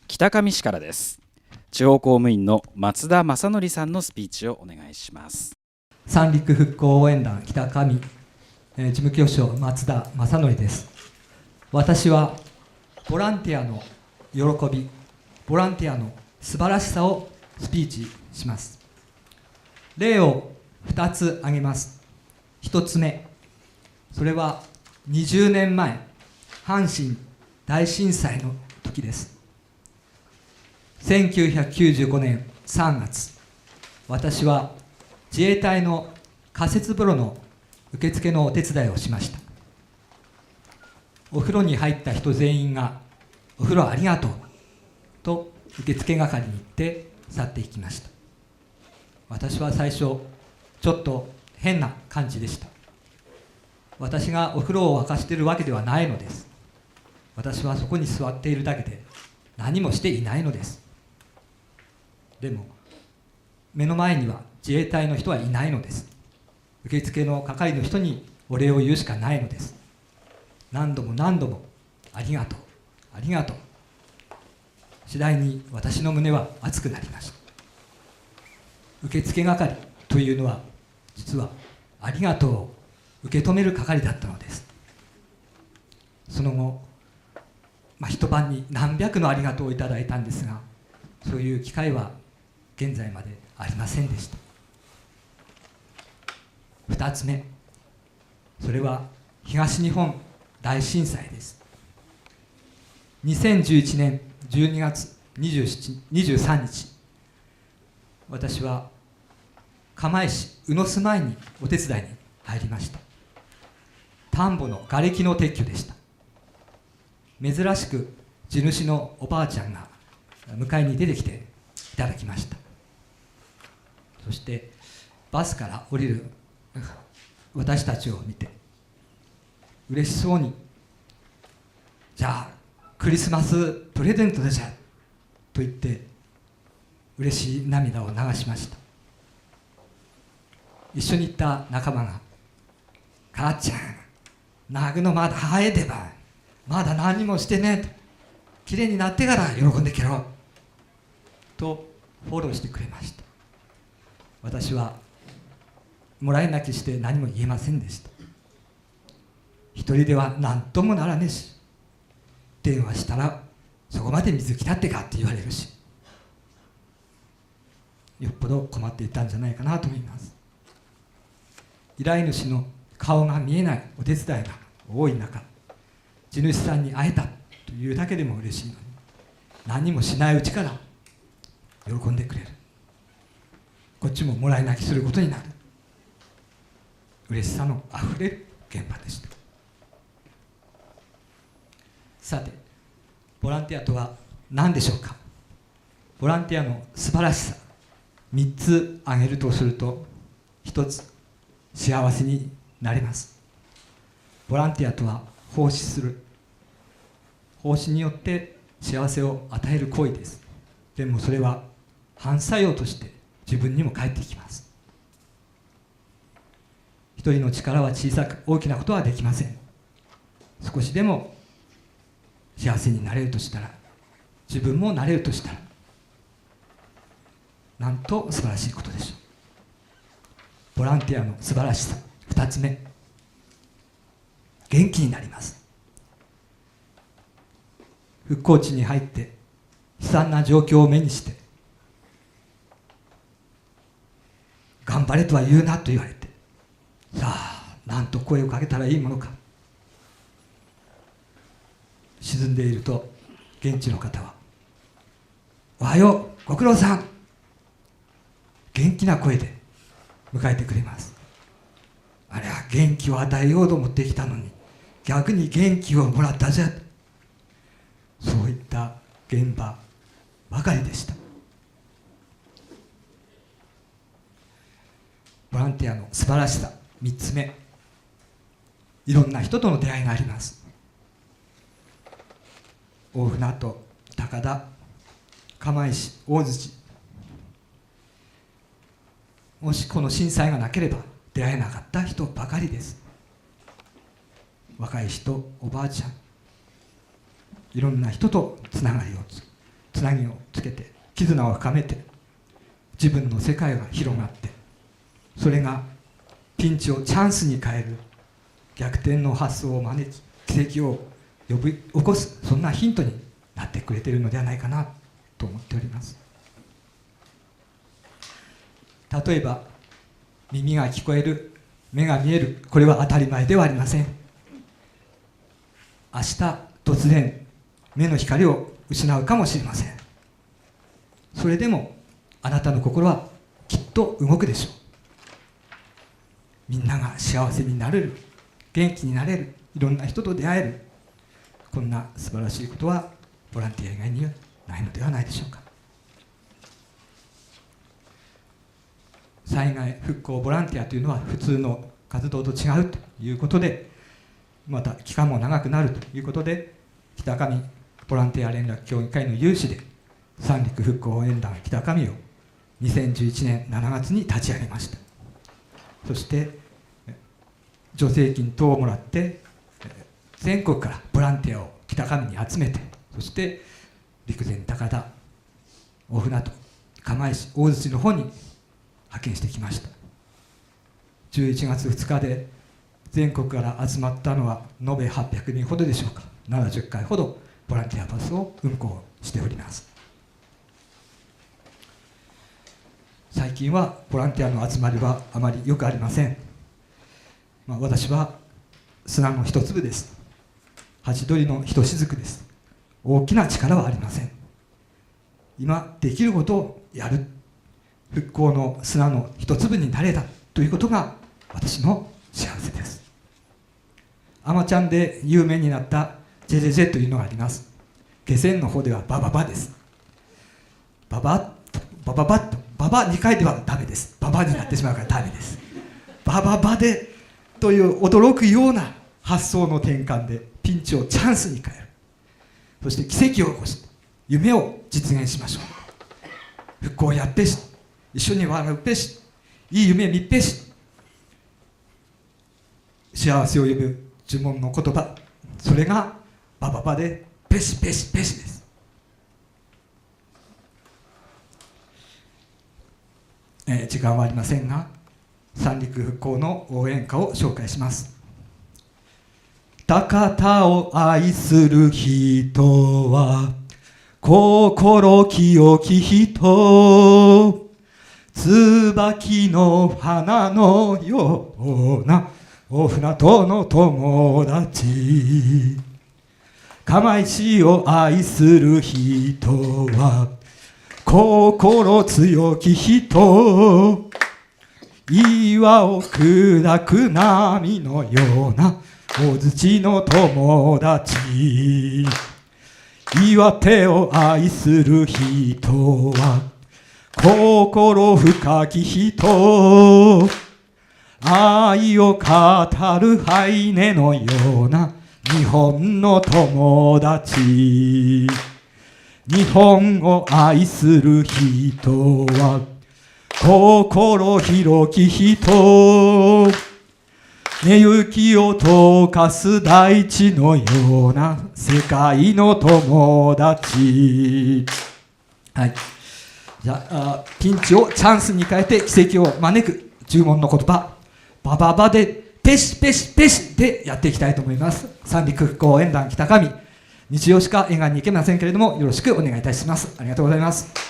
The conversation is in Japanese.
北上市からです。地方公務員の松田正則さんのスピーチをお願いします。三陸復興応援団北上、事務局長松田正則です。私はボランティアの喜び、ボランティアの素晴らしさをスピーチします。例を2つ挙げます。1つ目、それは20年前、阪神大震災の時です。1995年3月、私は自衛隊の仮設風呂の受付のお手伝いをしました。お風呂に入った人全員がお風呂ありがとうと受付係に言って去っていきました。私は最初ちょっと変な感じでした。私がお風呂を沸かしているわけではないのです。私はそこに座っているだけで何もしていないのです。でも目の前には自衛隊の人はいないのです。受付の係の人にお礼を言うしかないのです。何度も何度もありがとう、ありがとう。次第に私の胸は熱くなりました。受付係というのは実はありがとうを受け止める係だったのです。その後、一晩に何百のありがとうをいただいたんですが、そういう機会は現在までありませんでした。2つ目、それは東日本大震災です。2011年12月23日、私は釜石鵜住前にお手伝いに入りました。田んぼの瓦礫の撤去でした。珍しく地主のおばあちゃんが迎えに出てきていただきました。そしてバスから降りる私たちを見て嬉しそうに、じゃあクリスマスプレゼントでじゃと言って嬉しい涙を流しました。一緒に行った仲間が、母ちゃん泣くのまだ早いでば、まだ何もしてねえ、きれいになってから喜んでけろとフォローしてくれました。私はもらい泣きして何も言えませんでした。一人では何ともならねえし、電話したらそこまで水来たってかって言われるし、よっぽど困っていたんじゃないかなと思います。依頼主の顔が見えないお手伝いが多い中、地主さんに会えたというだけでも嬉しいのに、何もしないうちから喜んでくれる。こっちももらい泣きすることになる。嬉しさのあふれる現場でした。さて、ボランティアとは何でしょうか。ボランティアの素晴らしさ、3つ挙げるとすると、1つ、幸せになれます。ボランティアとは奉仕する、奉仕によって幸せを与える行為です。でもそれは反作用として自分にも返ってきます。一人の力は小さく大きなことはできません。少しでも幸せになれるとしたら、自分もなれるとしたら、なんと素晴らしいことでしょう。ボランティアの素晴らしさ、2つ目、元気になります。復興地に入って悲惨な状況を目にして、頑張れとは言うなと言われて、さあなんと声をかけたらいいものか。沈んでいると現地の方は、おはよう、ご苦労さん、元気な声で迎えてくれます。あれは元気を与えようと思ってきたのに、逆に元気をもらったぜ。そういった現場ばかりでした。ボランティアの素晴らしさ、3つ目、いろんな人との出会いがあります。大船渡、高田、釜石、大槌、もしこの震災がなければ出会えなかった人ばかりです。若い人、おばあちゃん、いろんな人とつながりをつなぎをつけて絆を深めて自分の世界が広がって、それがピンチをチャンスに変える逆転の発想を招き奇跡を呼び起こす、そんなヒントになってくれているのではないかなと思っております。例えば耳が聞こえる、目が見える、これは当たり前ではありません。明日突然目の光を失うかもしれません。それでもあなたの心はきっと動くでしょう。みんなが幸せになれる、元気になれる、いろんな人と出会える、こんな素晴らしいことはボランティア以外にはないのではないでしょうか。災害復興ボランティアというのは普通の活動と違うということで、また期間も長くなるということで、北上ボランティア連絡協議会の有志で三陸復興応援団北上を2011年7月に立ち上げました。そして助成金等をもらって全国からボランティアを北上に集めて、そして陸前高田、大船渡、釜石、大槌の方に派遣してきました。11月2日で全国から集まったのは延べ800人ほどでしょうか。70回ほどボランティアバスを運行しております。最近はボランティアの集まりはあまりよくありません。私は砂の一粒です。ハチドリの一雫です。大きな力はありません。今できることをやる、復興の砂の一粒になれたということが私の幸せです。アマちゃんで有名になったジェジェジェというのがあります。下船の方ではバババです。バババババッと、ババ2回ではダメです。ババになってしまうからダメです。バババでという驚くような発想の転換でピンチをチャンスに変える、そして奇跡を起こし夢を実現しましょう。復興やっぺし、一緒に笑うべし、いい夢見っぺし、幸せを呼ぶ呪文の言葉、それがバババでペシペシペシです。時間はありませんが、三陸復興の応援歌を紹介します。高田を愛する人は心清き人、椿の花のような大船渡の友達、釜石を愛する人は心強き人、岩を砕く波のような大槌の友達、岩手を愛する人は心深き人、愛を語るハイネのような日本の友達、日本を愛する人は心広き人、寝雪を溶かす大地のような世界の友達。はい。じゃあ、ピンチをチャンスに変えて奇跡を招く呪文の言葉、バババでペシペシペシでやっていきたいと思います。三陸復興応援団北上、日曜しか沿岸に行けませんけれども、よろしくお願いいたします。ありがとうございます。